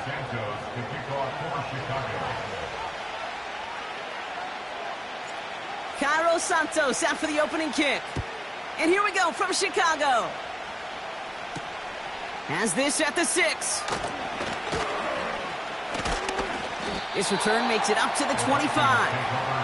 Santos to kick off for Chicago. Cairo Santos out for the opening kick. And here we go from Chicago. Has this at the 6. This return makes it up to the 25.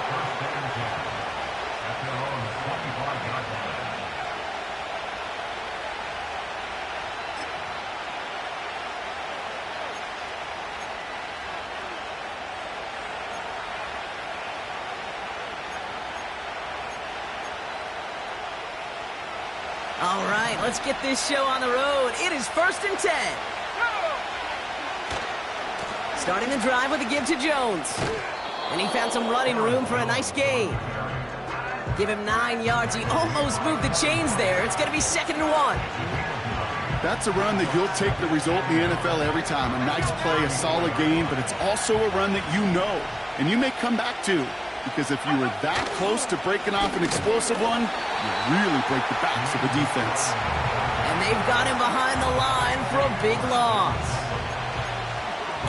All right, let's get this show on the road. It is 1st and 10. Starting the drive with a give to Jones. And he found some running room for a nice gain. Give him 9 yards. He almost moved the chains there. It's going to be 2nd and 1. That's a run that you'll take the result in the NFL every time. A nice play, a solid game, but it's also a run that you know and you may come back to. Because if you were that close to breaking off an explosive one, you really break the backs of the defense. And they've got him behind the line for a big loss.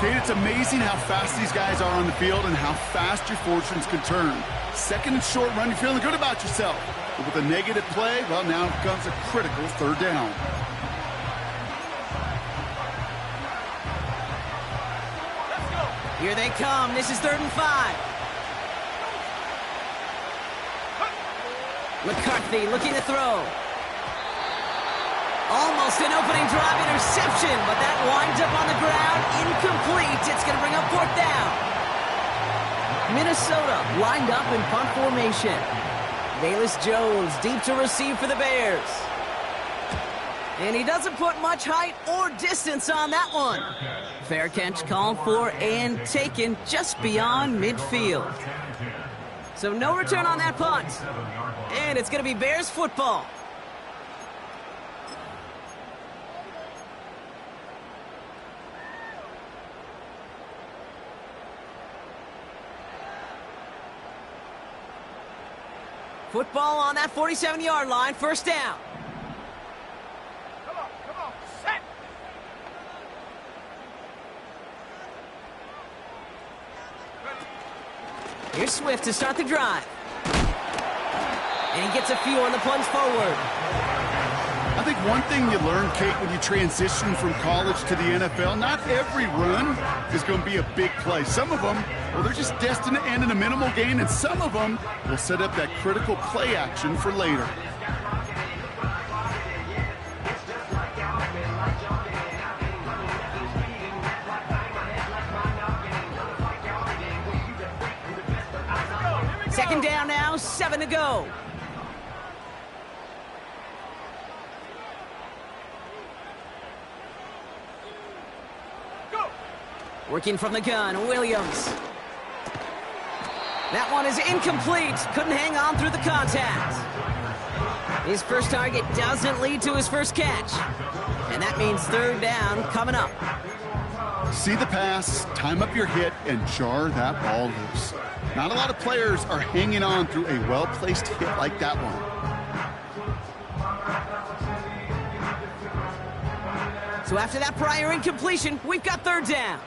Kate, it's amazing how fast these guys are on the field and how fast your fortunes can turn. 2nd and short run, you're feeling good about yourself. But with a negative play, well, now comes a critical 3rd down. Here they come. This is 3rd and 5. McCarthy looking to throw. Almost an opening drive interception, but that winds up on the ground. Incomplete. It's going to bring up 4th down. Minnesota lined up in punt formation. Velus Jones deep to receive for the Bears. And he doesn't put much height or distance on that one. Fair catch called for and taken just beyond midfield. So no return on that punt. And it's going to be Bears football. Football on that 47-yard line, 1st down. Come on, set. Here's Swift to start the drive. And he gets a few on the plunge forward. I think one thing you learn, Kate, when you transition from college to the NFL, not every run is going to be a big play. Some of them, well, they're just destined to end in a minimal gain, and some of them will set up that critical play action for later. Second down now, 7 to go. Working from the gun, Williams. That one is incomplete. Couldn't hang on through the contact. His first target doesn't lead to his first catch. And that means 3rd down coming up. See the pass, time up your hit, and jar that ball loose. Not a lot of players are hanging on through a well-placed hit like that one. So after that prior incompletion, we've got 3rd down.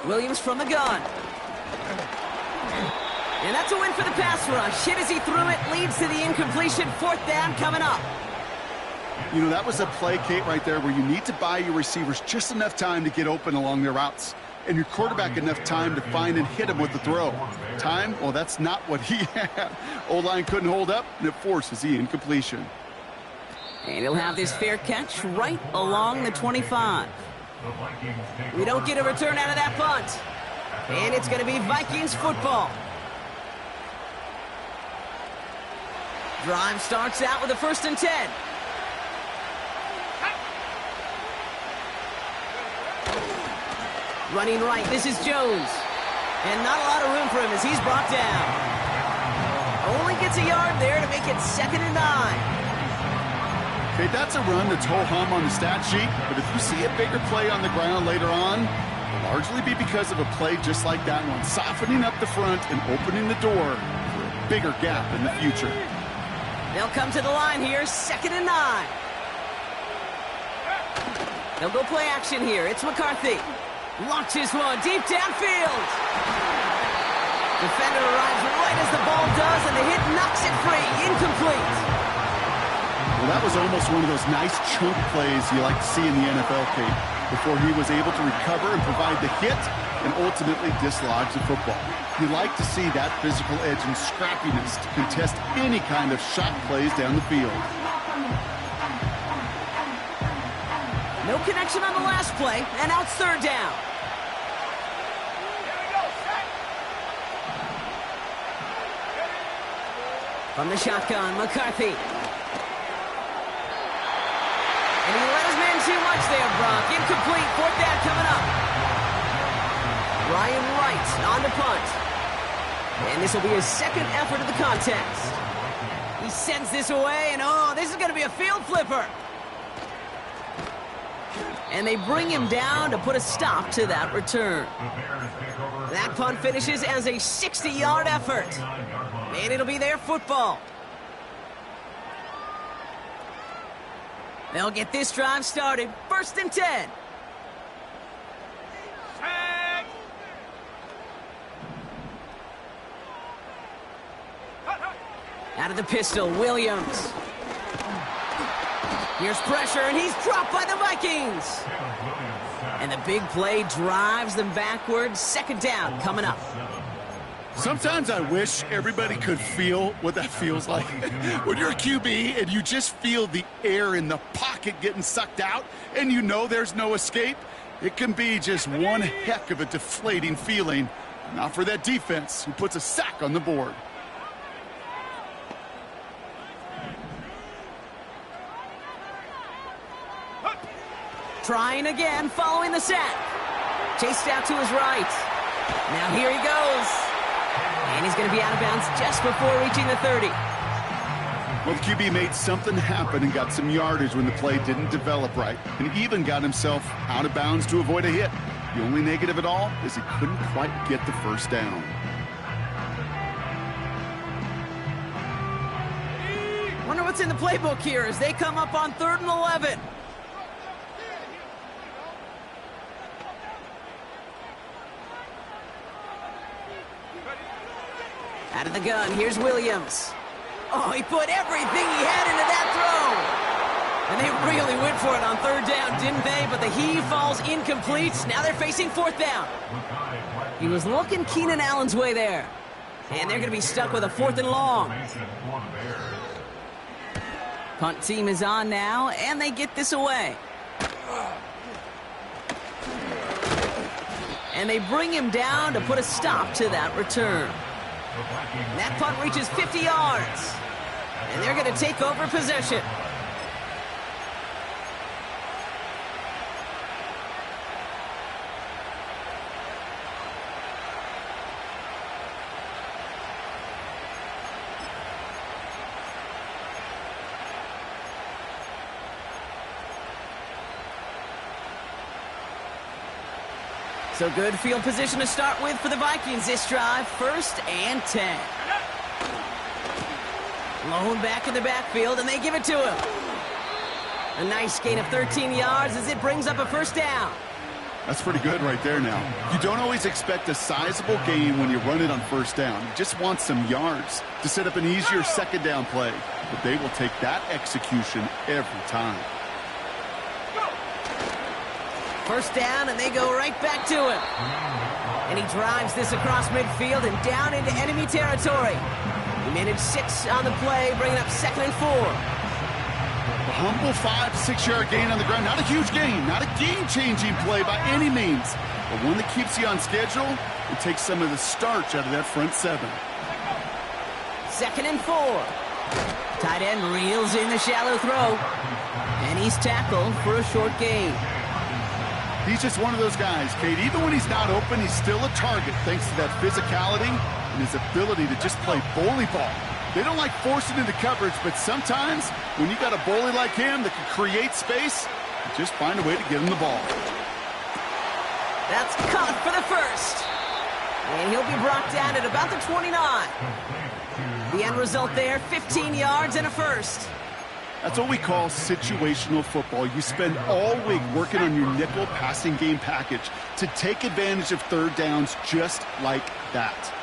Williams from the gun. And that's a win for the pass rush. Hit as he threw it, leads to the incompletion. 4th down coming up. You know, that was a play, Kate, right there where you need to buy your receivers just enough time to get open along their routes. And your quarterback enough time to find and hit him with the throw. Time? Well, that's not what he had. O-line couldn't hold up, and it forces the incompletion. And he'll have this fair catch right along the 25. We don't get a return out of that punt. And it's going to be Vikings football. Drive starts out with a 1st and 10. Running right, this is Jones. And not a lot of room for him as he's brought down. Only gets a yard there to make it 2nd and 9. Okay, that's a run that's ho-hum on the stat sheet, but if you see a bigger play on the ground later on, it'll largely be because of a play just like that one, softening up the front and opening the door for a bigger gap in the future. They'll come to the line here, 2nd and 9. They'll go play action here. It's McCarthy. Launches one deep downfield. Defender arrives right as the ball does, and the hit knocks it free. Incomplete. Well, that was almost one of those nice chunk plays you like to see in the NFL, Kate, before he was able to recover and provide the hit and ultimately dislodge the football. You like to see that physical edge and scrappiness to contest any kind of shot plays down the field. No connection on the last play, and now it's 3rd down. Here we go, set. From the shotgun, McCarthy. And he let his man too much there, Brock. Incomplete, 4th down coming up. Ryan Wright on the punt. And this will be his 2nd effort of the contest. He sends this away, and oh, this is going to be a field flipper. And they bring him down to put a stop to that return. That punt finishes as a 60-yard effort. And it'll be their football. They'll get this drive started. 1st and 10. Set. Out of the pistol, Williams. Here's pressure, and he's dropped by the Vikings. And the big play drives them backwards. 2nd down coming up. Sometimes I wish everybody could feel what that feels like. When you're a QB and you just feel the air in the pocket getting sucked out and you know there's no escape, it can be just one heck of a deflating feeling. Not for that defense who puts a sack on the board. Trying again, following the sack. Chased out to his right. Now here he goes. And he's going to be out of bounds just before reaching the 30. Well, the QB made something happen and got some yardage when the play didn't develop right, and even got himself out of bounds to avoid a hit. The only negative at all is he couldn't quite get the 1st down. Wonder what's in the playbook here as they come up on 3rd and 11. Out of the gun, here's Williams. Oh, he put everything he had into that throw. And they really went for it on 3rd down, didn't they? But the heave falls incomplete. Now they're facing 4th down. He was looking Keenan Allen's way there. And they're going to be stuck with a 4th and long. Punt team is on now, and they get this away. And they bring him down to put a stop to that return. That punt reaches 50 yards. And they're going to take over possession. So good field position to start with for the Vikings this drive. 1st and 10. Lone back in the backfield, and they give it to him. A nice gain of 13 yards as it brings up a 1st down. That's pretty good right there now. You don't always expect a sizable gain when you run it on 1st down. You just want some yards to set up an easier 2nd down play. But they will take that execution every time. 1st down, and they go right back to him. And he drives this across midfield and down into enemy territory. He managed 6 on the play, bringing up 2nd and 4. A humble 5-6 yard gain on the ground. Not a huge gain, not a game-changing play by any means, but one that keeps you on schedule and takes some of the starch out of that front 7. 2nd and 4. Tight end reels in the shallow throw. And he's tackled for a short gain. He's just one of those guys, Kate. Even when he's not open, he's still a target thanks to that physicality and his ability to just play bully ball. They don't like forcing into coverage, but sometimes when you got a bully like him that can create space, you just find a way to get him the ball. That's caught for the 1st. And he'll be brought down at about the 29. The end result there, 15 yards and a first. That's what we call situational football. You spend all week working on your nickel passing game package to take advantage of third downs just like that.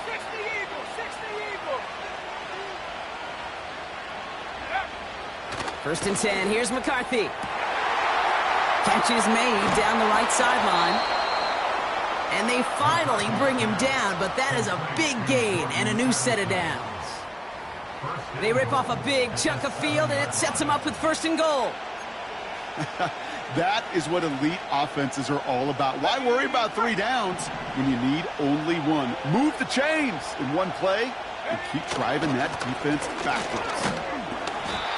60 Eagles, 60 Eagles. First and 10, here's McCarthy. Catch is made down the right sideline. And they finally bring him down, but that is a big gain and a new set of downs. They rip off a big chunk of field, and it sets them up with first and goal. That is what elite offenses are all about. Why worry about 3 downs when you need only one? Move the chains in one play and keep driving that defense backwards.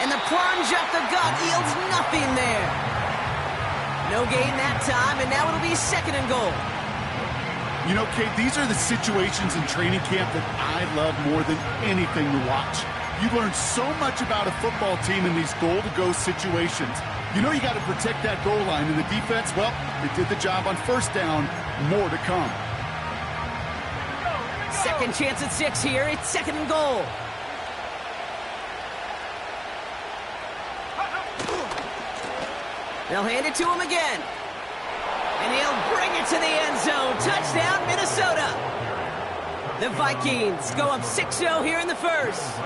And the plunge up the gut yields nothing there. No gain that time, and now it'll be second and goal. You know, Kate, these are the situations in training camp that I love more than anything to watch. You learn so much about a football team in these goal-to-go situations. You know you got to protect that goal line, and the defense, well, they did the job on first down. More to come. Second chance at 6 here. It's second and goal. They'll hand it to him again. And he'll bring it to the end zone. Touchdown, Minnesota. The Vikings go up 6-0 here in the first.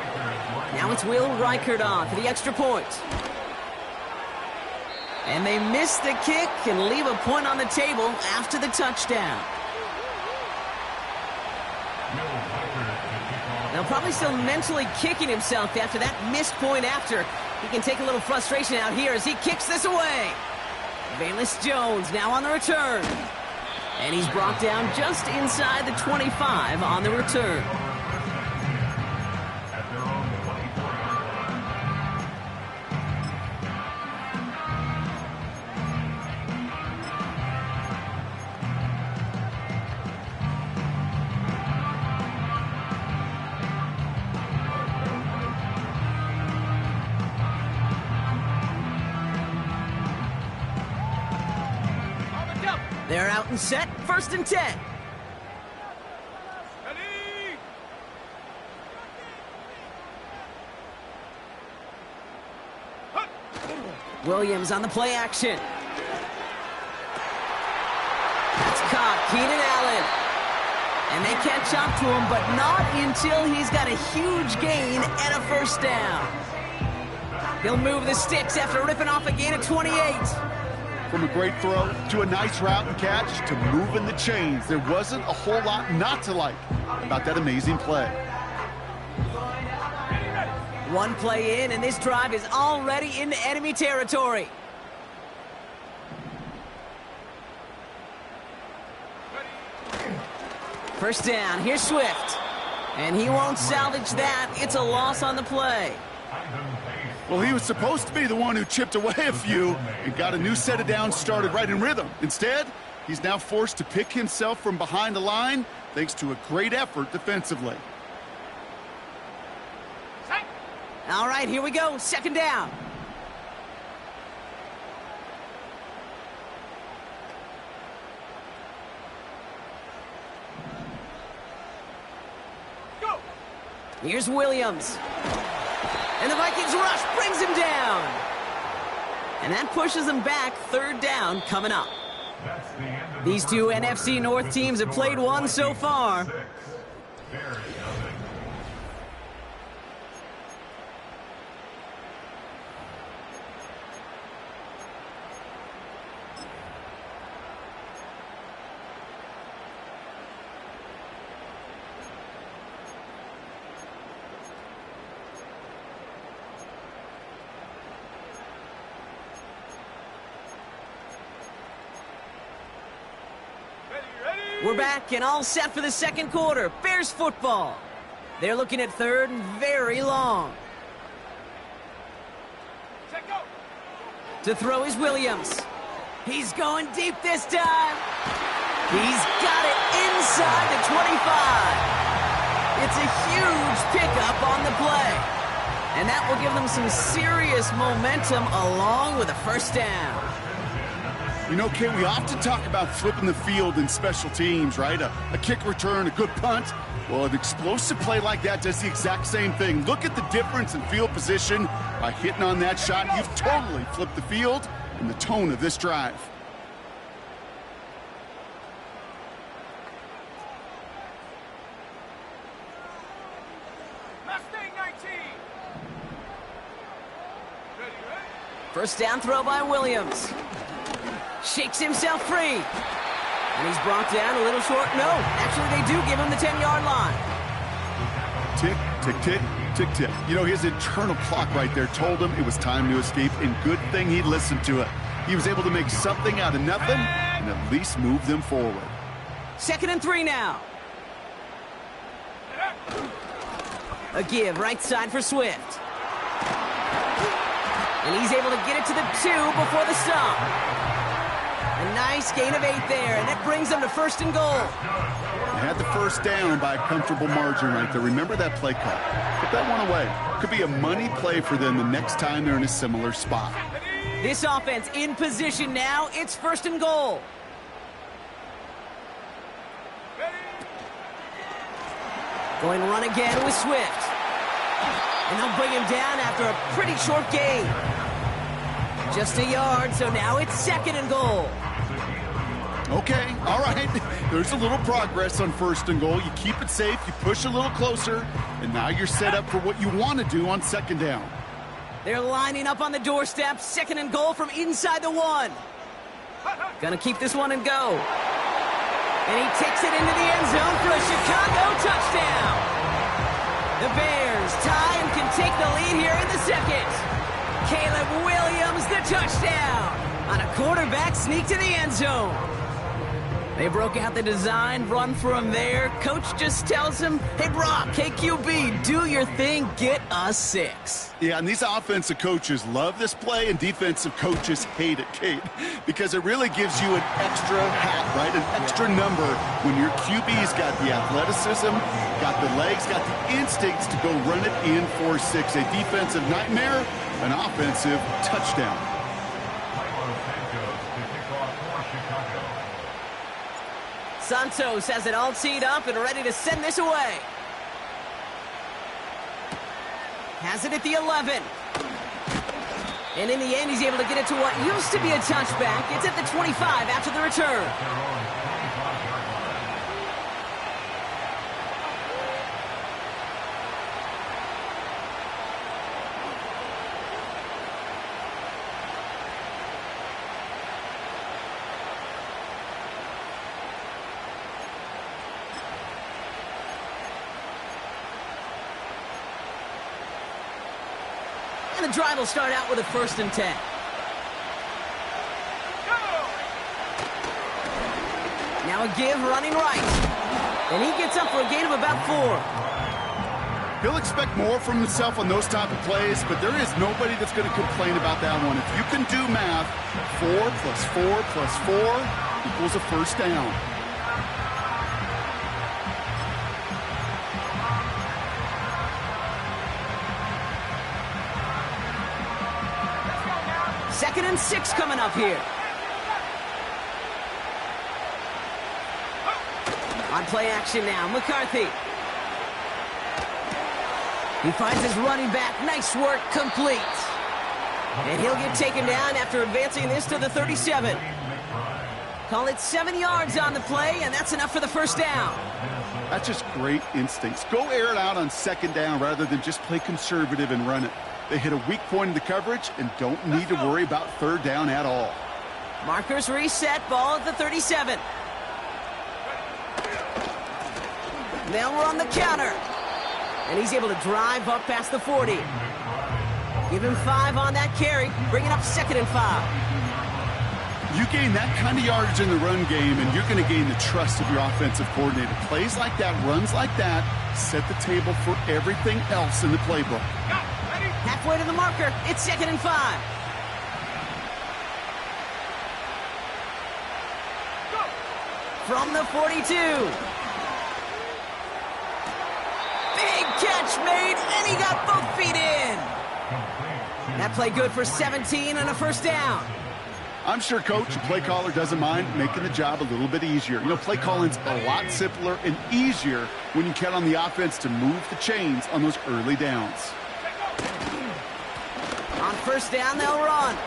Now it's Will Reichert on for the extra point. And they miss the kick and leave a point on the table after the touchdown. Now probably still mentally kicking himself after that missed point after. He can take a little frustration out here as he kicks this away. Velus Jones now on the return. And he's brought down just inside the 25 on the return. They're out and set, first and 10. Ready? Williams on the play action. That's caught, Keenan Allen. And they catch up to him, but not until he's got a huge gain and a first down. He'll move the sticks after ripping off a gain of 28. From a great throw to a nice route and catch to moving the chains, there wasn't a whole lot not to like about that amazing play. One play in, and this drive is already into enemy territory. First down, here's Swift. And he won't salvage that. It's a loss on the play. Well, he was supposed to be the one who chipped away a few and got a new set of downs started right in rhythm. Instead, he's now forced to pick himself from behind the line thanks to a great effort defensively. All right, here we go. Second down. Go! Here's Williams. And the Vikings rush brings him down. And that pushes them back. Third down coming up. These two NFC North teams have played one so far. We're back and all set for the second quarter. Bears football. They're looking at third and very long. Check go! To throw is Williams. He's going deep this time. He's got it inside the 25. It's a huge pickup on the play. And that will give them some serious momentum along with a first down. You know, Kate, we often talk about flipping the field in special teams, right? A kick return, a good punt. Well, an explosive play like that does the exact same thing. Look at the difference in field position. By hitting on that shot, you've totally flipped the field and the tone of this drive. Mustang 19. Ready? First down throw by Williams. Shakes himself free. And he's brought down a little short. No, actually they do give him the 10-yard line. Tick, tick, tick, tick, tick. You know, his internal clock right there told him it was time to escape, and good thing he listened to it. He was able to make something out of nothing and at least move them forward. 2nd and 3 now. A give right side for Swift. And he's able to get it to the 2 before the stop. A nice gain of 8 there, and that brings them to 1st and goal. They had the first down by a comfortable margin right there. Remember that play call. Put that one away. Could be a money play for them the next time they're in a similar spot. This offense in position now. It's 1st and goal. Going to run again with Swift. And they'll bring him down after a pretty short gain. Just a yard, so now it's 2nd and goal. Okay, all right. There's a little progress on 1st and goal. You keep it safe, you push a little closer, and now you're set up for what you want to do on 2nd down. They're lining up on the doorstep. 2nd and goal from inside the 1. Gonna keep this one and go. And he takes it into the end zone for a Chicago touchdown. The Bears tie and can take the lead here in the 2nd. Caleb Williams, the touchdown on a quarterback sneak to the end zone. They broke out the design run for him there. Coach just tells him, hey, Brock, KQB, do your thing, get us 6. Yeah, and these offensive coaches love this play, and defensive coaches hate it, Kate, because it really gives you an extra hat, right, an extra number when your QB's got the athleticism, got the legs, got the instincts to go run it in for 6. A defensive nightmare, an offensive touchdown. Santos has it all teed up and ready to send this away. Has it at the 11. And in the end, he's able to get it to what used to be a touchback. It's at the 25 after the return. And the drive will start out with a 1st and 10. Now a give running right. And he gets up for a gain of about 4. He'll expect more from himself on those type of plays, but there is nobody that's going to complain about that one. If you can do math, 4 plus 4 plus 4 equals a 1st down. Second and 6 coming up here. On play action now, McCarthy. He finds his running back. Nice work, complete. And he'll get taken down after advancing this to the 37. Call it 7 yards on the play, and that's enough for the 1st down. That's just great instincts. Go air it out on 2nd down rather than just play conservative and run it. They hit a weak point in the coverage and don't need to worry about 3rd down at all. Markers reset, ball at the 37. They'll run the counter. And he's able to drive up past the 40. Give him 5 on that carry, bringing up 2nd and 5. You gain that kind of yardage in the run game, and you're going to gain the trust of your offensive coordinator. Plays like that, runs like that, set the table for everything else in the playbook. Halfway to the marker, it's 2nd and 5. From the 42. Big catch made, and he got both feet in. That play good for 17 and a 1st down. I'm sure coach and play caller doesn't mind making the job a little bit easier. You know, play calling's a lot simpler and easier when you count on the offense to move the chains on those early downs. On first down, they'll run.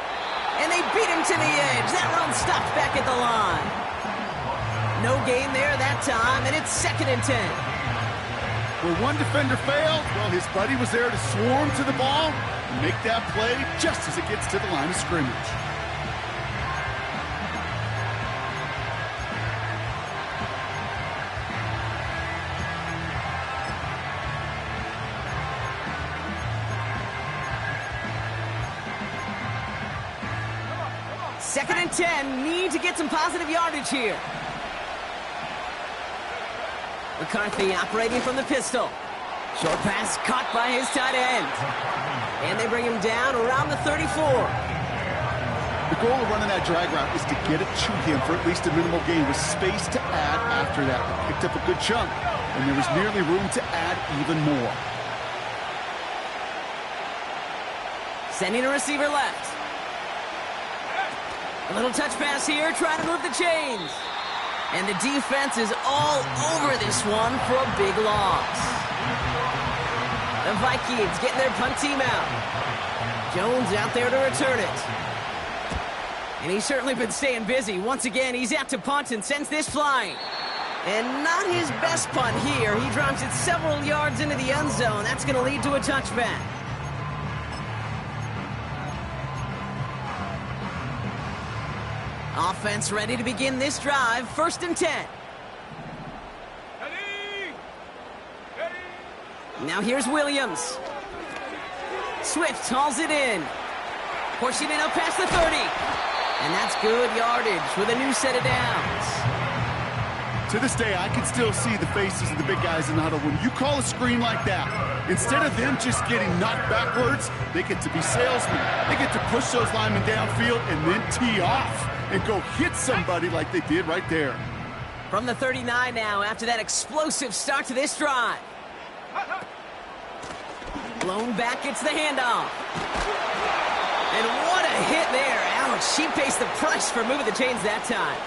And they beat him to the edge. That run stopped back at the line. No gain there that time, and it's 2nd and 10. Where one defender failed, well, his buddy was there to swarm to the ball and make that play just as it gets to the line of scrimmage. Second and 10, need to get some positive yardage here. McCarthy operating from the pistol. Short pass caught by his tight end. And they bring him down around the 34. The goal of running that drag route is to get it to him for at least a minimal gain with space to add after that. He picked up a good chunk, and there was nearly room to add even more. Sending a receiver left. A little touch pass here, trying to move the chains. And the defense is all over this one for a big loss. The Vikings getting their punt team out. Jones out there to return it. And he's certainly been staying busy. Once again, he's out to punt and sends this flying. And not his best punt here. He drops it several yards into the end zone. That's going to lead to a touchback. Offense ready to begin this drive. 1st and 10. Ready! Ready! Now here's Williams. Swift hauls it in. Pushing it up past the 30. And that's good yardage with a new set of downs. To this day, I can still see the faces of the big guys in the huddle. When you call a screen like that, instead of them just getting knocked backwards, they get to be salesmen. They get to push those linemen downfield and then tee off and go hit somebody like they did right there. From the 39 now after that explosive start to this drive. Blown back, gets the handoff. And what a hit there. Ouch, she pays the price for moving the chains that time.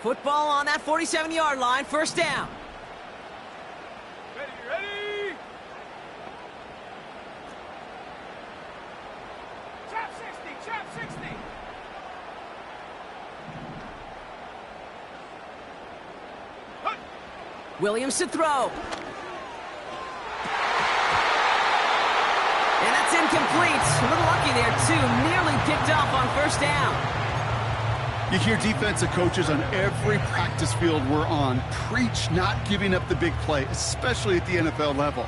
Football on that 47-yard line, 1st down. Ready, ready! Chop 60, chop 60! Hunt! Williams to throw. And that's incomplete. A little lucky there, too. Nearly picked off on 1st down. You hear defensive coaches on every practice field we're on preach not giving up the big play, especially at the NFL level.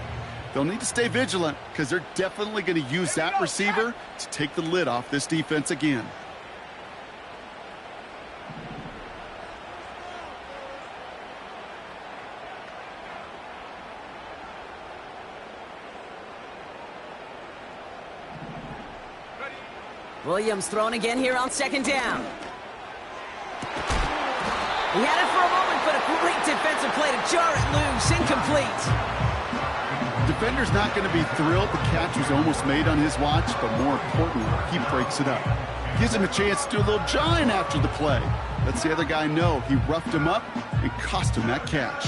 They'll need to stay vigilant because they're definitely going to use that receiver to take the lid off this defense again. Williams throwing again here on 2nd down. He had it for a moment, but a great defensive play to jar it loose. Incomplete. Defender's not going to be thrilled the catch was almost made on his watch, but more importantly, he breaks it up. Gives him a chance to do a little jawing after the play. Lets the other guy know he roughed him up and cost him that catch.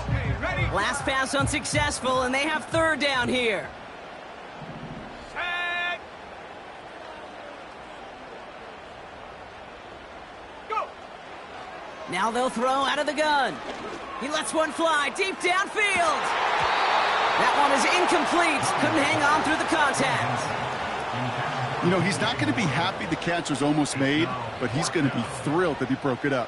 Okay, ready! Last pass unsuccessful, and they have 3rd down here. Set! Go! Now they'll throw out of the gun. He lets one fly deep downfield. That one is incomplete. Couldn't hang on through the contact. You know, he's not going to be happy the catch was almost made, but he's going to be thrilled that he broke it up.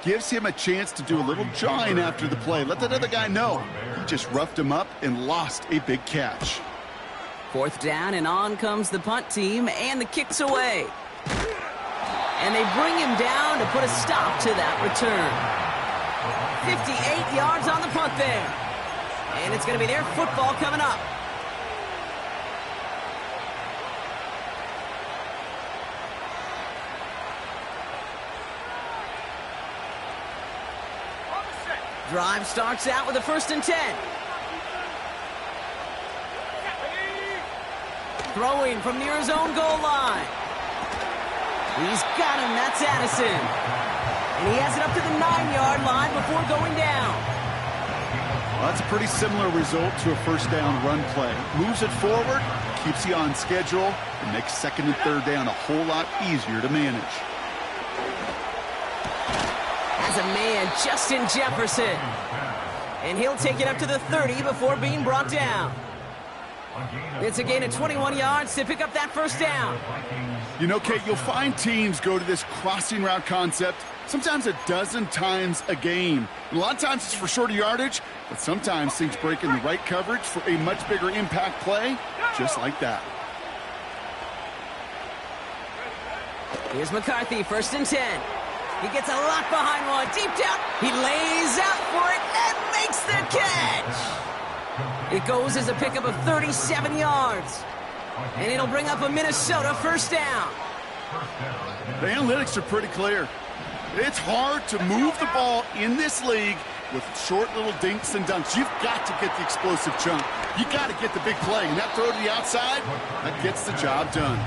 Gives him a chance to do a little jawing after the play. Let that other guy know he just roughed him up and lost a big catch. 4th down, and on comes the punt team, and the kick's away. And they bring him down to put a stop to that return. 58 yards on the punt there. And it's going to be their football coming up. Drive starts out with a 1st and 10. Throwing from near his own goal line. He's got him. That's Addison. And he has it up to the 9-yard line before going down. Well, that's a pretty similar result to a first down run play. Moves it forward, keeps you on schedule, and makes 2nd and 3rd down a whole lot easier to manage. As a man, Justin Jefferson. And he'll take it up to the 30 before being brought down. It's a gain of 21 yards to pick up that 1st down. You know, Kate, you'll find teams go to this crossing route concept sometimes a dozen times a game. And a lot of times it's for shorter yardage, but sometimes things break in the right coverage for a much bigger impact play, just like that. Here's McCarthy, 1st and 10. He gets a lot behind one, deep down. He lays out for it and makes the catch. It goes as a pickup of 37 yards. And it'll bring up a Minnesota 1st down. The analytics are pretty clear. It's hard to move the ball in this league with short little dinks and dunks. You've got to get the explosive chunk. You got to get the big play. And that throw to the outside, that gets the job done.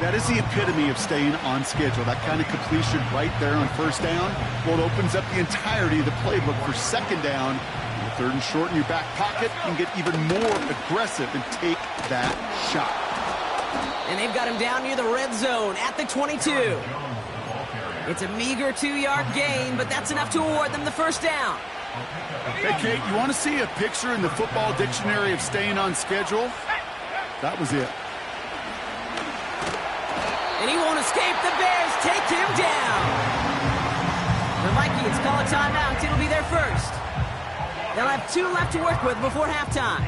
That is the epitome of staying on schedule. That kind of completion right there on 1st down. Well, it opens up the entirety of the playbook for 2nd down. 3rd and short in your back pocket, you can get even more aggressive and take that shot. And they've got him down near the red zone at the 22. It's a meager 2-yard gain, but that's enough to award them the 1st down. Hey, Kate, you want to see a picture in the football dictionary of staying on schedule? That was it. And he won't escape. The Bears take him down. The Vikings call a timeout. It'll be their 1st. They'll have 2 left to work with before halftime.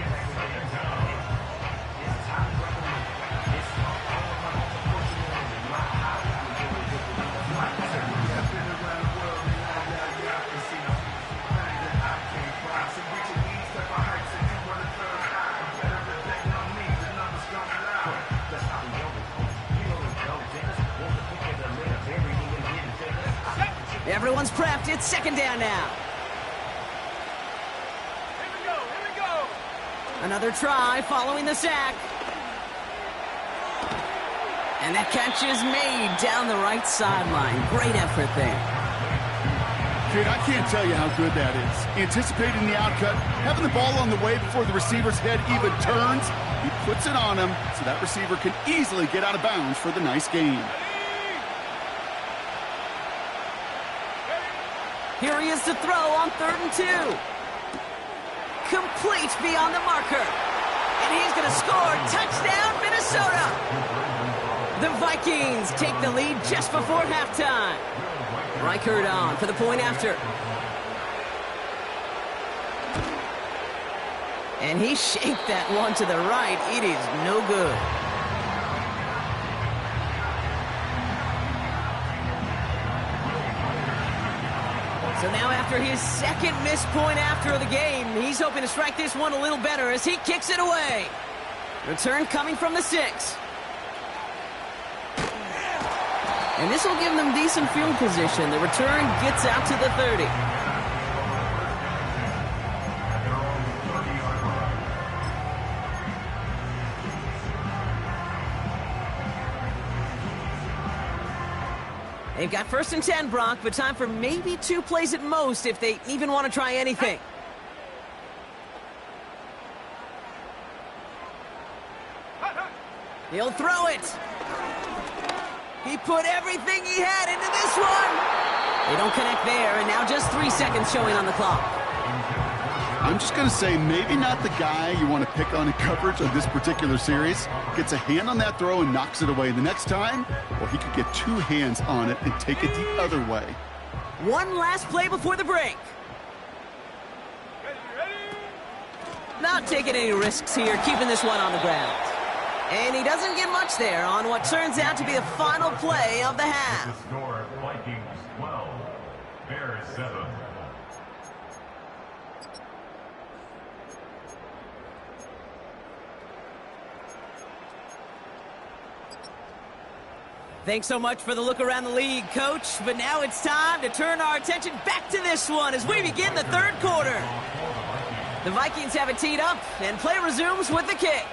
Everyone's prepped. It's 2nd down now. Another try following the sack. And that catch is made down the right sideline. Great effort there. Kid, I can't tell you how good that is. Anticipating the outcut, having the ball on the way before the receiver's head even turns. He puts it on him so that receiver can easily get out of bounds for the nice gain. Here he is to throw on 3rd and 2. Complete beyond the marker. And he's going to score. Touchdown, Minnesota. The Vikings take the lead just before halftime. Reichert on for the point after. And he shaped that one to the right. It is no good. So now after his 2nd missed point after the game, he's hoping to strike this one a little better as he kicks it away. Return coming from the 6. And this will give them decent field position. The return gets out to the 30. They've got 1st and 10, Brock, but time for maybe 2 plays at most if they even want to try anything. He'll throw it. He put everything he had into this one. They don't connect there, and now just 3 seconds showing on the clock. I'm just going to say maybe not the guy you want to pick on in coverage on this particular series. Gets a hand on that throw and knocks it away. The next time, well, he could get 2 hands on it and take it the other way. One last play before the break. Not taking any risks here, keeping this one on the ground. And he doesn't get much there on what turns out to be the final play of the half. The score, Vikings 12, Bears 7. Thanks so much for the look around the league, Coach. But now it's time to turn our attention back to this one as we begin the third quarter. The Vikings have it teed up, and play resumes with the kick.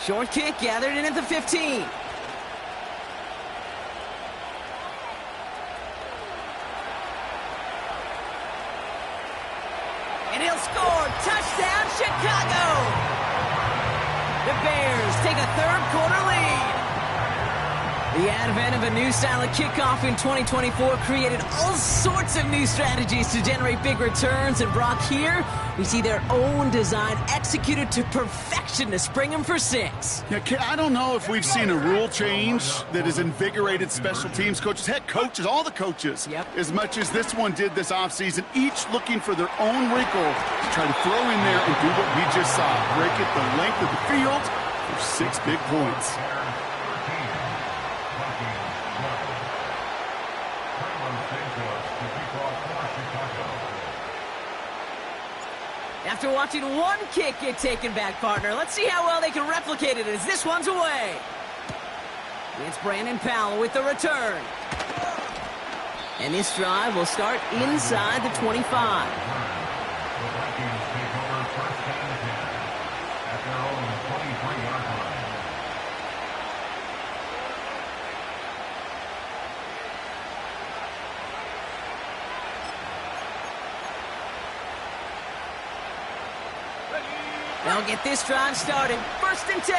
Short kick gathered in at the 15. And he'll score. Touchdown, Chicago! The Bears take a third-quarter lead. The advent of a new style of kickoff in 2024 created all sorts of new strategies to generate big returns. And Brock, here, we see their own design executed to perfection to spring them for 6. Yeah, I don't know if we've seen a rule change that has invigorated special teams coaches, head coaches, all the coaches, as much as this one did this offseason, each looking for their own wrinkle to try to throw in there and do what we just saw, break it the length of the field for 6 big points. After watching one kick get taken back, partner, let's see how well they can replicate it as this one's away. It's Brandon Powell with the return. And this drive will start inside the 25. The Vikings take over first and 10 at their own 23-yard line. They'll get this drive started. First and 10.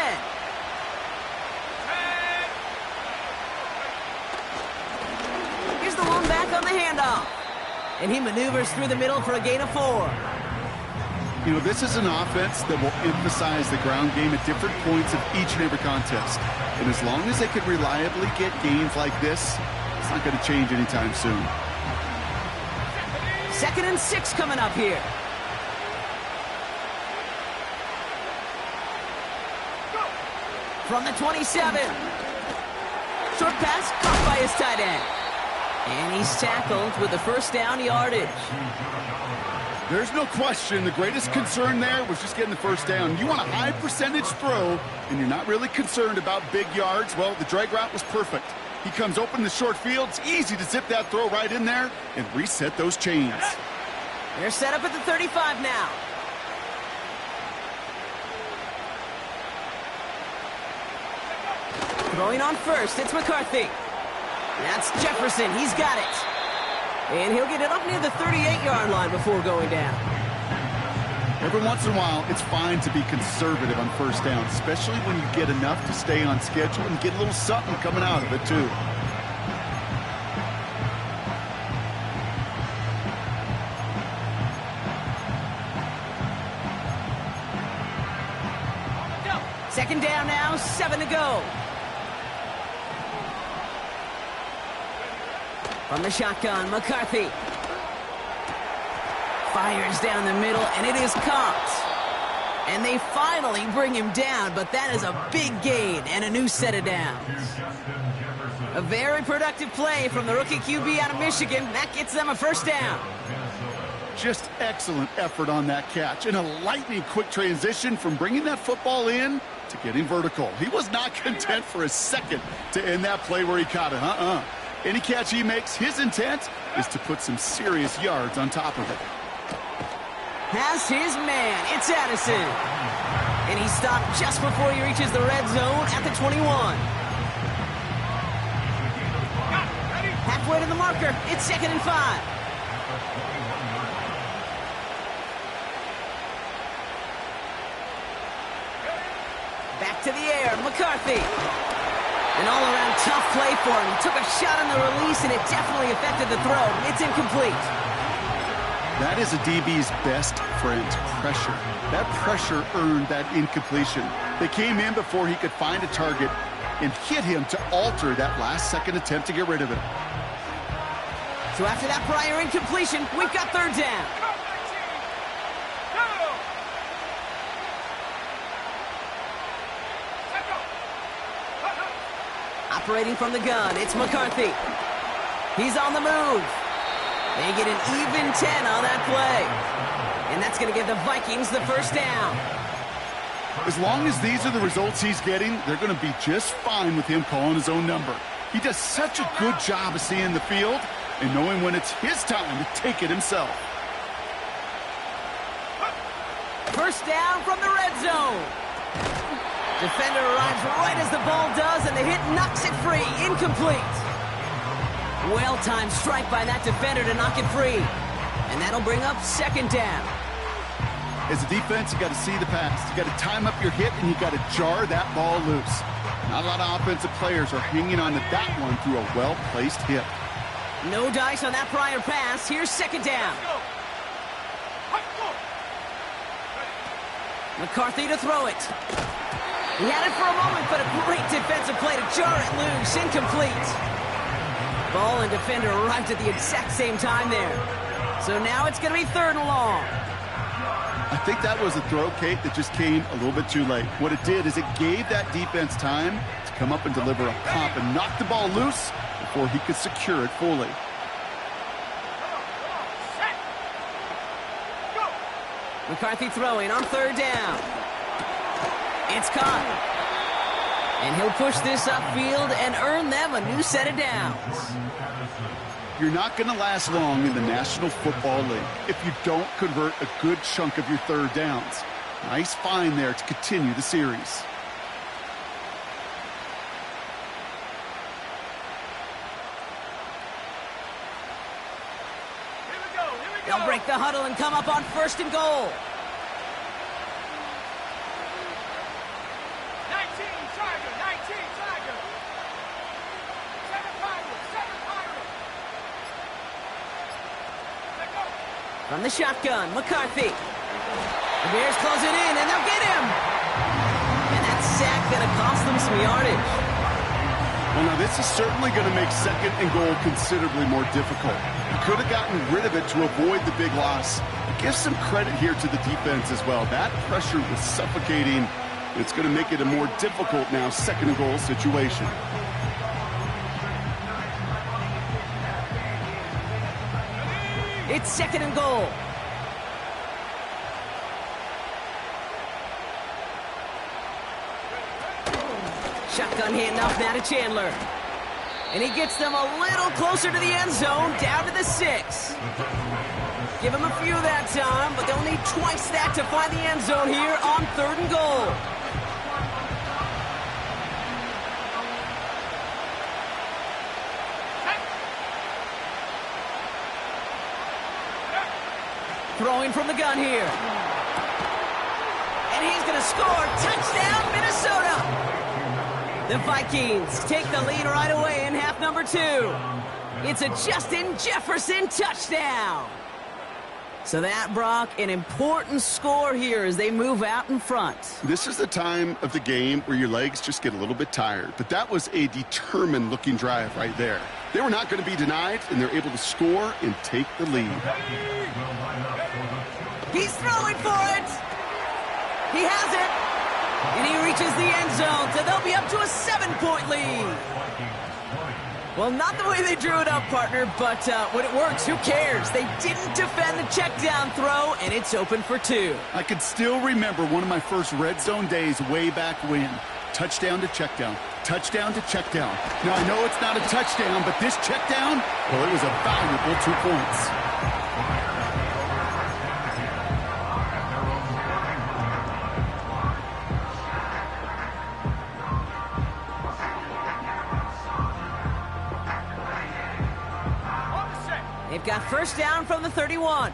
Here's the one back on the handoff. And he maneuvers through the middle for a gain of 4. You know, this is an offense that will emphasize the ground game at different points of each and every contest. And as long as they can reliably get gains like this, it's not going to change anytime soon. 2nd and 6 coming up here. From the 27. Short pass caught by his tight end. And he's tackled with the first down yardage. There's no question the greatest concern there was just getting the first down. You want a high percentage throw, and you're not really concerned about big yards. Well, the drag route was perfect. He comes open in the short field. It's easy to zip that throw right in there and reset those chains. They're set up at the 35 now. Throwing on first, it's McCarthy. That's Jefferson, he's got it. And he'll get it up near the 38-yard line before going down. Every once in a while, it's fine to be conservative on first down, especially when you get enough to stay on schedule and get a little something coming out of it, too. Second down now, 7 to go. From the shotgun, McCarthy fires down the middle, and it is caught. And they finally bring him down, but that is a big gain and a new set of downs. A very productive play from the rookie QB out of Michigan. That gets them a first down. Just excellent effort on that catch, and a lightning-quick transition from bringing that football in to getting vertical. He was not content for a second to end that play where he caught it. Any catch he makes, his intent is to put some serious yards on top of it. Has his man. It's Addison. And he stopped just before he reaches the red zone at the 21. Halfway to the marker. It's 2nd and 5. Back to the air. McCarthy. An all-around tough play for him. He took a shot on the release, and it definitely affected the throw. It's incomplete. That is a DB's best friend, pressure. That pressure earned that incompletion. They came in before he could find a target and hit him to alter that last-second attempt to get rid of it. So after that prior incompletion, we've got third down. Operating from the gun, it's McCarthy. He's on the move. They get an even 10 on that play. And that's going to give the Vikings the first down. As long as these are the results he's getting, they're going to be just fine with him calling his own number. He does such a good job of seeing the field and knowing when it's his time to take it himself. First down from the red zone. Defender arrives right as the ball does, and the hit knocks it free. Incomplete. Well-timed strike by that defender to knock it free. And that'll bring up second down. As a defense, you got to see the pass. You got to time up your hit, and you got to jar that ball loose. Not a lot of offensive players are hanging on to that one through a well-placed hit. No dice on that prior pass. Here's second down. McCarthy to throw it. He had it for a moment, but a great defensive play to jar it loose. Incomplete. Ball and defender arrived at the exact same time there. So now it's going to be third and long. I think that was a throw, Kate, that just came a little bit too late. What it did is it gave that defense time to come up and deliver a pop and knock the ball loose before he could secure it fully. McCarthy throwing on third down. It's caught. And he'll push this upfield and earn them a new set of downs. You're not going to last long in the National Football League if you don't convert a good chunk of your third downs. Nice find there to continue the series. They'll break the huddle and come up on first and goal. 19 Tiger, 19 Tiger. 7 Pirates, 7 Pirates. Let go. From the shotgun, McCarthy. The Bears close it in, and they'll get him. And that sack gonna cost them some yardage. Well, now this is certainly going to make second and goal considerably more difficult. You could have gotten rid of it to avoid the big loss. Give some credit here to the defense as well. That pressure was suffocating. It's going to make it a more difficult now second and goal situation. It's second and goal. Shotgun handoff now to Chandler. And he gets them a little closer to the end zone, down to the 6. Give him a few that time, but they'll need twice that to find the end zone here on third and goal. Throwing from the gun here. And he's going to score. Touchdown, Minnesota! The Vikings take the lead right away in half number 2. It's a Justin Jefferson touchdown. So that, Brock, an important score here as they move out in front. This is the time of the game where your legs just get a little bit tired. But that was a determined-looking drive right there. They were not going to be denied, and they're able to score and take the lead. He's throwing for it. He has it. And he reaches the end zone, so they'll be up to a 7-point lead. Well, not the way they drew it up, partner, but when it works, who cares? They didn't defend the check down throw, and it's open for 2. I can still remember one of my first red zone days way back when. Touchdown to check down. Touchdown to check down. Now, I know it's not a touchdown, but this check down, well, it was a valuable 2 points. They've got first down from the 31.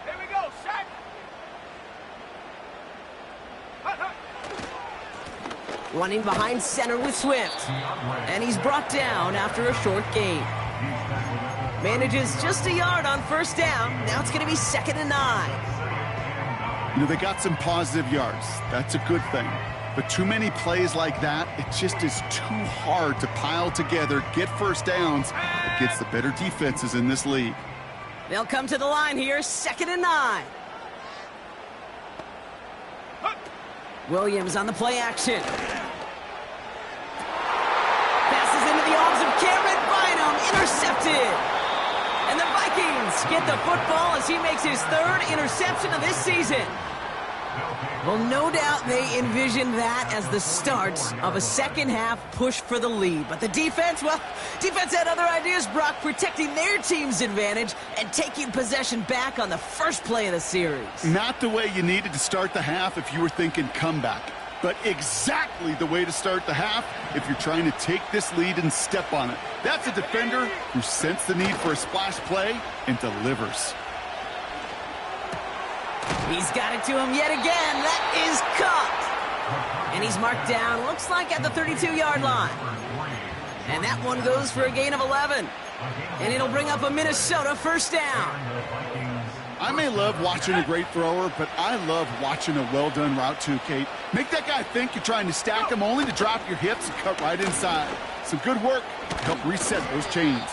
Here we go, set. Hut, hut. Running behind center with Swift. And he's brought down after a short gain. Manages just a yard on first down. Now it's going to be 2nd and 9. You know, they got some positive yards. That's a good thing. But too many plays like that, it just is too hard to pile together, get first downs against the better defenses in this league. They'll come to the line here, 2nd and 9. Williams on the play action. Passes into the arms of Cameron Bynum, intercepted. And the Vikings get the football as he makes his 3rd interception of this season. Well, no doubt they envisioned that as the start of a second-half push for the lead. But the defense, well, defense had other ideas, Brock, protecting their team's advantage and taking possession back on the first play of the series. Not the way you needed to start the half if you were thinking comeback, but exactly the way to start the half if you're trying to take this lead and step on it. That's a defender who sensed the need for a splash play and delivers. He's got it to him yet again. That is caught. And he's marked down, looks like at the 32-yard line. And that one goes for a gain of 11. And it'll bring up a Minnesota first down. I may love watching a great thrower, but I love watching a well-done route too, Kate. Make that guy think you're trying to stack him only to drop your hips and cut right inside. Some good work to help reset those chains.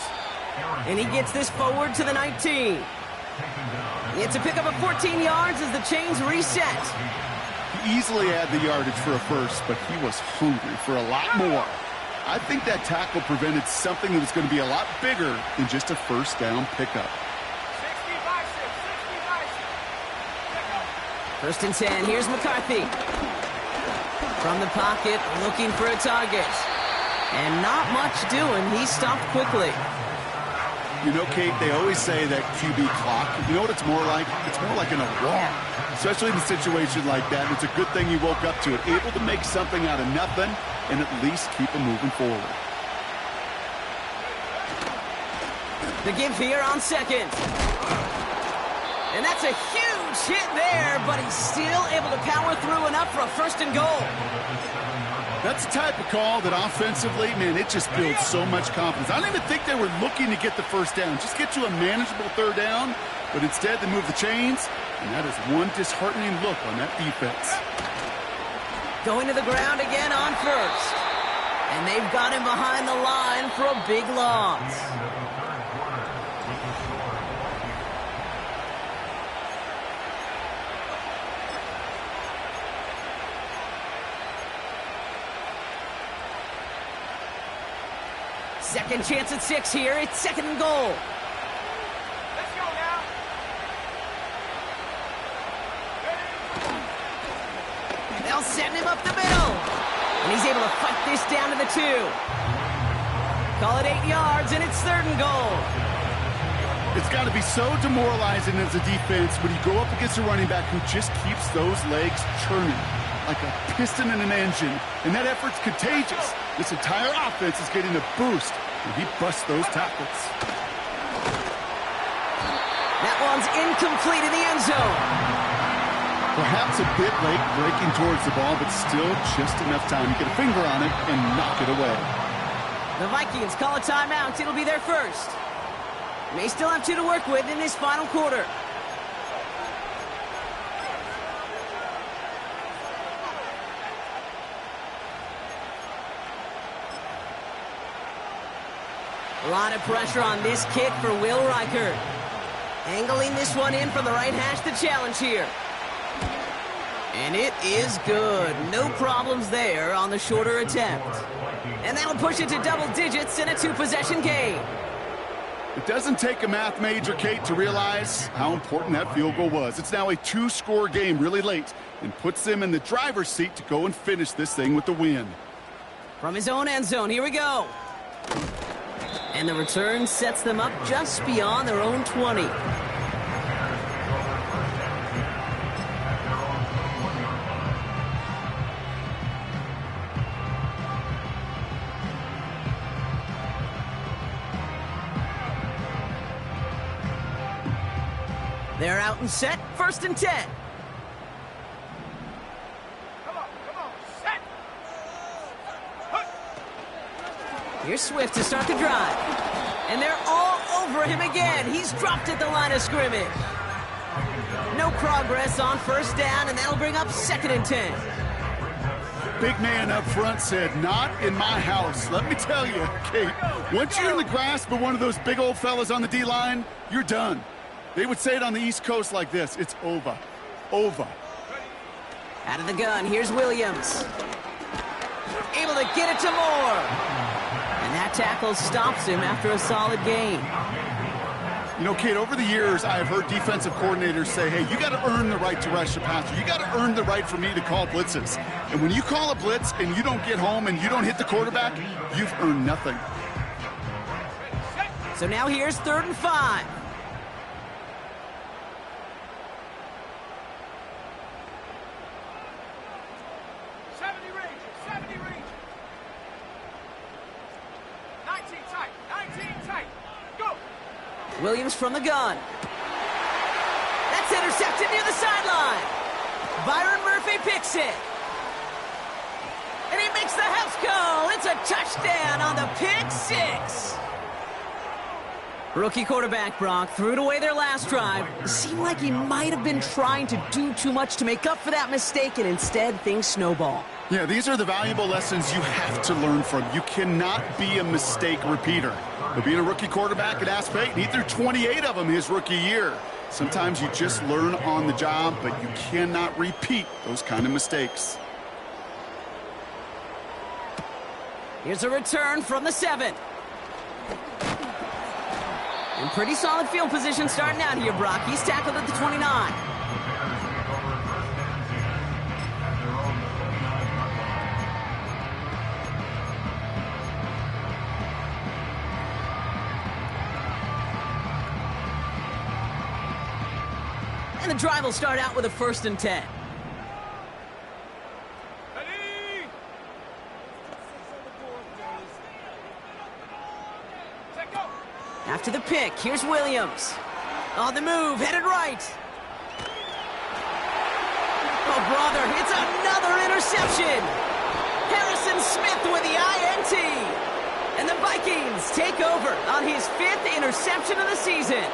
And he gets this forward to the 19. It's a pickup of 14 yards as the chains reset. He easily had the yardage for a first, but he was hungry for a lot more. I think that tackle prevented something that was going to be a lot bigger than just a first down pickup. 1st and 10. Here's McCarthy. From the pocket, looking for a target. And not much doing. He stopped quickly. You know, Kate, they always say that QB clock, you know what it's more like? It's more like an alarm, especially in a situation like that. It's a good thing you woke up to it, able to make something out of nothing and at least keep them moving forward. The give here on second. And that's a huge hit there, but he's still able to power through enough for a 1st and goal. That's the type of call that offensively, man, it just builds so much confidence. I don't even think they were looking to get the first down. Just get to a manageable 3rd down, but instead they move the chains, and that is one disheartening look on that defense. Going to the ground again on 1st. And they've got him behind the line for a big loss. Second chance at 6 here. It's 2nd and goal. Let's go now. They'll send him up the middle. And he's able to fight this down to the 2. Call it 8 yards, and it's 3rd and goal. It's got to be so demoralizing as a defense when you go up against a running back who just keeps those legs churning like a piston in an engine, and that effort's contagious. This entire offense is getting a boost when he busts those tackles. That one's incomplete in the end zone. Perhaps a bit late breaking towards the ball, but still just enough time to get a finger on it and knock it away. The Vikings call a timeout. It'll be their first. They still have 2 to work with in this final quarter. A lot of pressure on this kick for Will Reichert. Angling this one in from the right hash to challenge here. And it is good. No problems there on the shorter attempt. And that'll push it to double digits in a 2-possession game. It doesn't take a math major, Kate, to realize how important that field goal was. It's now a 2-score game really late and puts them in the driver's seat to go and finish this thing with the win. From his own end zone, here we go. And the return sets them up just beyond their own 20. They're out and set, 1st and 10. Come on, set. Here's Swift to start the drive. And they're all over him again. He's dropped at the line of scrimmage. No progress on 1st down, and that'll bring up 2nd and 10. Big man up front said, not in my house. Let me tell you, Kate, once you're in the grasp of one of those big old fellas on the D-line, you're done. They would say it on the East Coast like this. It's over. Over. Out of the gun, here's Williams. Able to get it to Moore. And that tackle stops him after a solid gain. You know, Kate, over the years, I have heard defensive coordinators say, hey, you got to earn the right to rush the passer. You got to earn the right for me to call blitzes. And when you call a blitz and you don't get home and you don't hit the quarterback, you've earned nothing. So now here's 3rd and 5. Williams from the gun. That's intercepted near the sideline. Byron Murphy picks it. And he makes the house call. It's a touchdown on the pick 6. Rookie quarterback Brock threw it away their last drive. It seemed like he might have been trying to do too much to make up for that mistake, and instead things snowball. Yeah, these are the valuable lessons you have to learn from. You cannot be a mistake repeater. But being a rookie quarterback at Ask Peyton, he threw 28 of them his rookie year. Sometimes you just learn on the job, but you cannot repeat those kind of mistakes. Here's a return from the 7. In pretty solid field position starting out here, Brock. He's tackled at the 29. And the drive will start out with a 1st and 10. After the pick, here's Williams. On the move, headed right. Oh, brother, it's another interception. Harrison Smith with the INT. And the Vikings take over on his 5th interception of the season.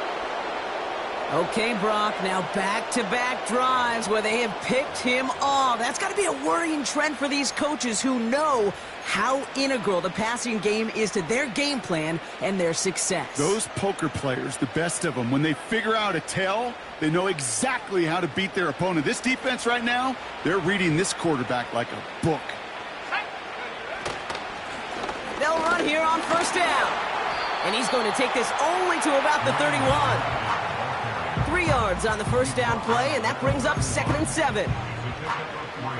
Okay, Brock, now back-to-back drives where they have picked him off. That's got to be a worrying trend for these coaches who know how integral the passing game is to their game plan and their success. Those poker players, the best of them, when they figure out a tell, they know exactly how to beat their opponent. This defense right now, they're reading this quarterback like a book. They'll run here on 1st down. And he's going to take this only to about the 31. 3 yards on the 1st down play, and that brings up 2nd and 7.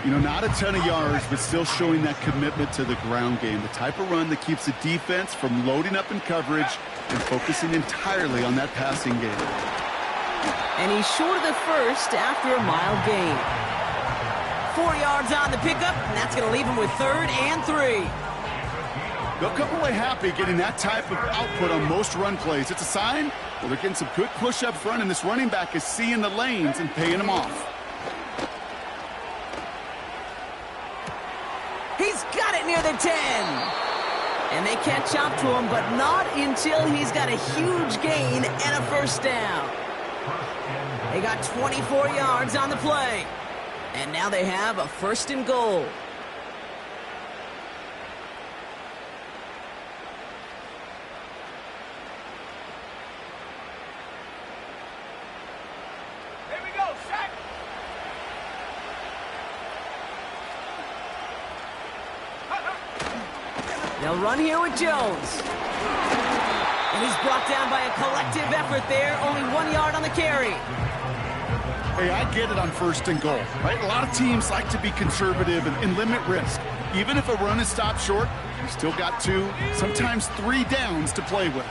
You know, not a ton of yards, but still showing that commitment to the ground game. The type of run that keeps the defense from loading up in coverage and focusing entirely on that passing game. And he's short of the 1st after a mild gain. 4 yards on the pickup, and that's going to leave him with 3rd and 3. They'll come away happy getting that type of output on most run plays. It's a sign that they're getting some good push up front, and this running back is seeing the lanes and paying them off. He's got it near the 10. And they catch up to him, but not until he's got a huge gain and a 1st down. They got 24 yards on the play. And now they have a 1st and goal. They'll run here with Jones. And he's brought down by a collective effort there. Only 1 yard on the carry. Hey, I get it on 1st and goal, right? A lot of teams like to be conservative and limit risk. Even if a run is stopped short, you still got 2, sometimes 3 downs to play with.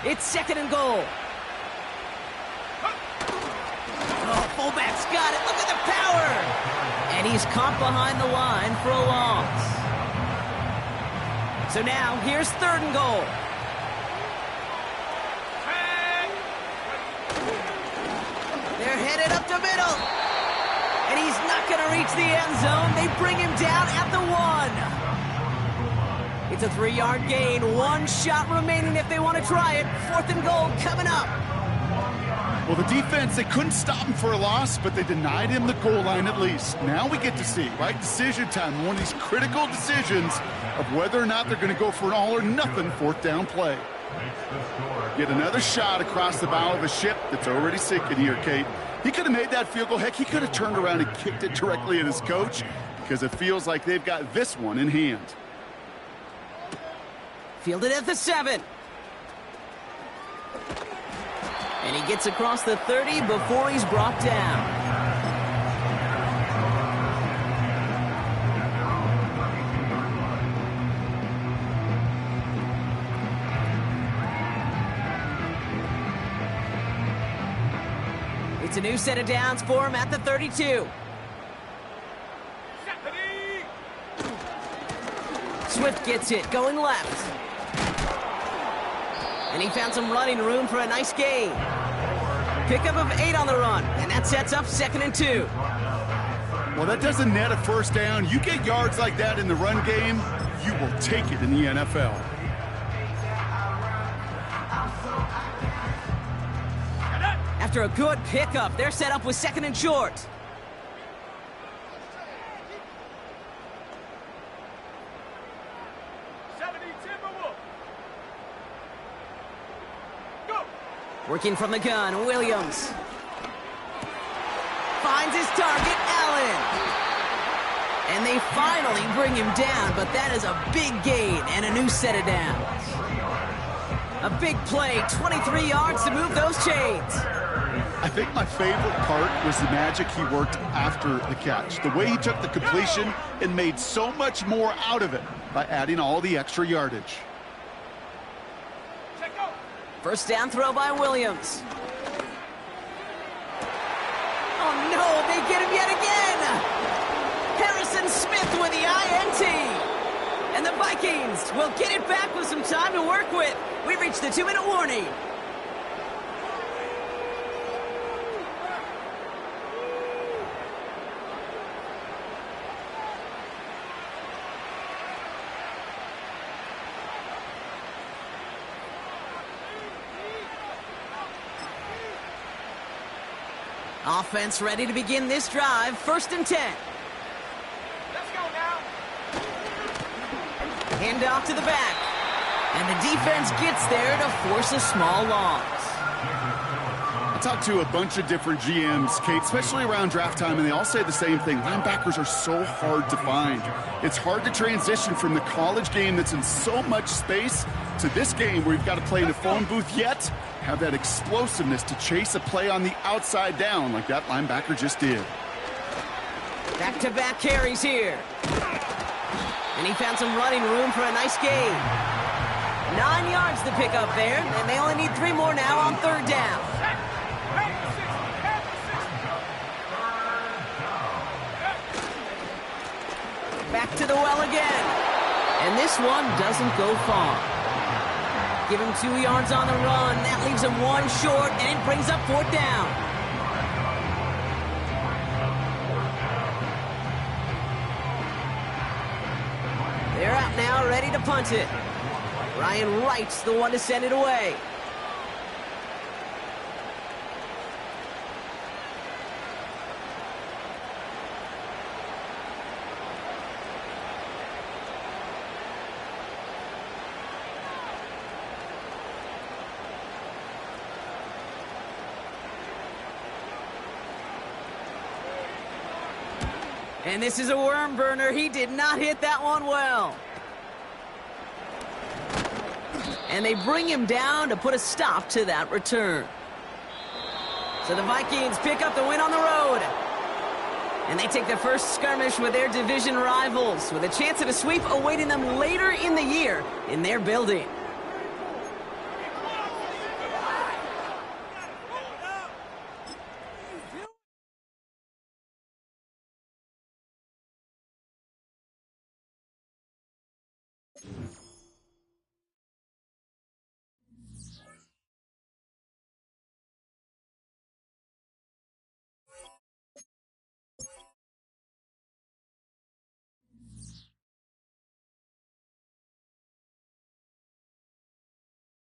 It's 2nd and goal. Oh, fullback's got it. Look at the power. And he's caught behind the line for a loss. So now, here's 3rd and goal. They're headed up the middle. And he's not going to reach the end zone. They bring him down at the 1. It's a 3-yard gain. 1 shot remaining if they want to try it. 4th and goal coming up. Well, the defense, they couldn't stop him for a loss, but they denied him the goal line at least. Now we get to see, right? Decision time, one of these critical decisions of whether or not they're going to go for an all-or-nothing 4th down play. Yet another shot across the bow of a ship that's already sinking here, Kate. He could have made that field goal. Heck, he could have turned around and kicked it directly at his coach because it feels like they've got this one in hand. Fielded at the 7. And he gets across the 30 before he's brought down. It's a new set of downs for him at the 32. Swift gets it, going left. And he found some running room for a nice gain. Pickup of 8 on the run, and that sets up 2nd and 2. Well, that doesn't net a first down. You get yards like that in the run game, you will take it in the NFL. After a good pickup, they're set up with 2nd and short. Working from the gun, Williams. Finds his target, Allen. And they finally bring him down, but that is a big gain and a new set of downs. A big play, 23 yards to move those chains. I think my favorite part was the magic he worked after the catch. The way he took the completion and made so much more out of it by adding all the extra yardage. First down throw by Williams. Oh no, they get him yet again! Harrison Smith with the INT. And the Vikings will get it back with some time to work with. We reached the 2-minute warning. Offense ready to begin this drive. 1st and 10. Let's go now. Hand off to the back. And the defense gets there to force a small loss. I talked to a bunch of different GMs, Kate, especially around draft time, and they all say the same thing. Linebackers are so hard to find. It's hard to transition from the college game that's in so much space to this game where you've got to play in a phone booth, yet have that explosiveness to chase a play on the outside down like that linebacker just did. Back-to-back carries here. And he found some running room for a nice gain. 9 yards to pick up there, and they only need 3 more now on 3rd down. Back to the well again. And this one doesn't go far. Give him 2 yards on the run. That leaves him 1 short, and it brings up 4th down. They're out now, ready to punt it. Ryan Wright's the one to send it away. And this is a worm burner. He did not hit that one well. And they bring him down to put a stop to that return. So the Vikings pick up the win on the road. And they take the first skirmish with their division rivals with a chance at a sweep awaiting them later in the year in their building.